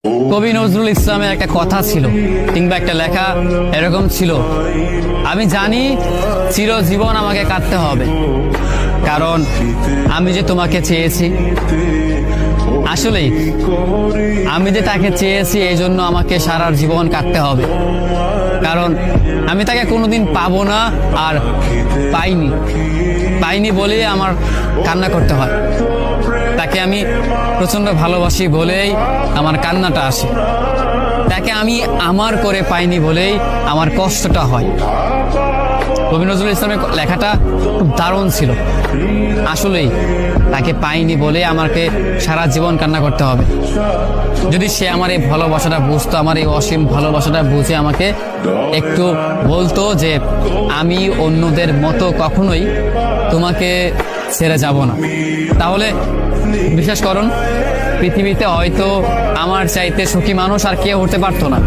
কবি নজরুল ইসলামের একটা কথা ছিল কিংবা একটা লেখা এরকম ছিল, আমি জানি চিরজীবন আমাকে কাঁদতে হবে, কারণ আমি যে তোমাকে চেয়েছি। আসলেই আমি যে তাকে চেয়েছি এই জন্য আমাকে সারা জীবন কাঁদতে হবে, কারণ আমি তাকে কোনোদিন পাবো না, আর পাইনি বলেই আমার কান্না করতে হয়। তাকে আমি প্রচন্ড ভালোবাসি বলেই আমার কান্নাটা আসে, তাকে আমি আমার করে পাইনি বলেই আমার কষ্টটা হয়। কবি নজরুল ইসলামের লেখাটা খুব দারুণ ছিল। আসলেই তাকে পাইনি বলে আমাকে সারা জীবন কান্না করতে হবে। যদি সে আমার এই ভালোবাসাটা বুঝতো, আমার এই অসীম ভালোবাসাটা বুঝে আমাকে একটু বলতো যে আমি অন্যদের মতো কখনোই তোমাকে ছেড়ে যাব না, তাহলে বিশ্বাস করুন পৃথিবীতে হয়তো আমার চাইতে সুখী মানুষ আর কেউ হতে পারতো না।